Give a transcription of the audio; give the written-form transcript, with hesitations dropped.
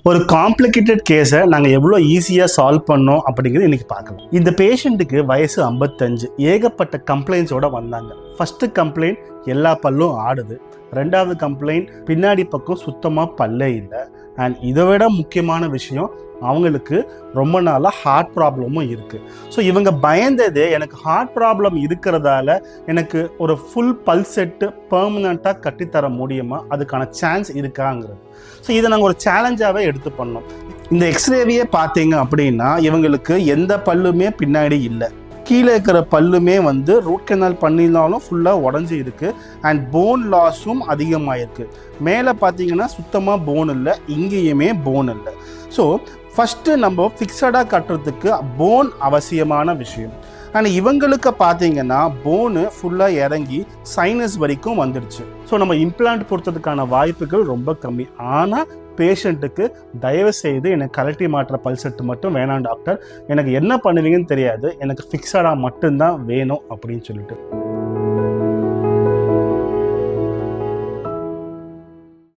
ஒரு காம்ப்ளிகேட்டட் கேஸை நாங்கள் எவ்வளோ ஈஸியாக சால்வ் பண்ணோம் அப்படிங்கிறது இன்றைக்கி பார்க்கலாம். இந்த பேஷண்ட்டுக்கு வயசு 55, ஏகப்பட்ட கம்ப்ளைண்ட்ஸோடு வந்தாங்க. ஃபஸ்ட்டு கம்ப்ளைண்ட் எல்லா பல்லும் ஆடுது. ரெண்டாவது கம்ப்ளைண்ட் பின்னாடி பக்கம் சுத்தமாக பல்லே இல்லை. அண்ட் இதை விட முக்கியமான விஷயம், அவங்களுக்கு ரொம்ப நாளாக ஹார்ட் ப்ராப்ளமும் இருக்குது. ஸோ இவங்க பயந்தது, எனக்கு ஹார்ட் ப்ராப்ளம் இருக்கிறதால எனக்கு ஒரு ஃபுல் பல் செட்டு பெர்மனண்ட்டாக கட்டித்தர முடியுமா, அதுக்கான சான்ஸ் இருக்காங்கிறது. ஸோ இதை நாங்கள் ஒரு சேலஞ்சாகவே எடுத்து பண்ணோம். இந்த எக்ஸ்ரேவையே பார்த்தீங்க அப்படின்னா இவங்களுக்கு எந்த பல்லுமே பின்னாடி இல்லை. கீழே இருக்கிற பல்லுமே ரூட் கெனால் பண்ணியிருந்தாலும் ஃபுல்லாக உடஞ்சி இருக்குது. அண்ட் போன் லாஸும் அதிகமாகிருக்கு. மேலே பார்த்தீங்கன்னா சுத்தமாக போன் இல்லை, இங்கேயுமே போன் இல்லை. ஸோ ஃபஸ்ட்டு நம்ம ஃபிக்ஸடாக கட்டுறதுக்கு போன் அவசியமான விஷயம். ஆனால் இவங்களுக்கு பார்த்தீங்கன்னா போனு ஃபுல்லாக இறங்கி சைனஸ் வரைக்கும் வந்துடுச்சு. ஸோ நம்ம இம்ப்ளான்ட் பொறுத்ததுக்கான வாய்ப்புகள் ரொம்ப கம்மி. ஆனால் பேஷண்ட்டுக்கு தயவு செய்து எனக்கு கழட்டி மாற்ற பல் செட்டு மட்டும் வேணாம் டாக்டர், எனக்கு என்ன பண்ணுவீங்கன்னு தெரியாது, எனக்கு ஃபிக்ஸடாக மட்டும்தான் வேணும் அப்படின்னு சொல்லிட்டு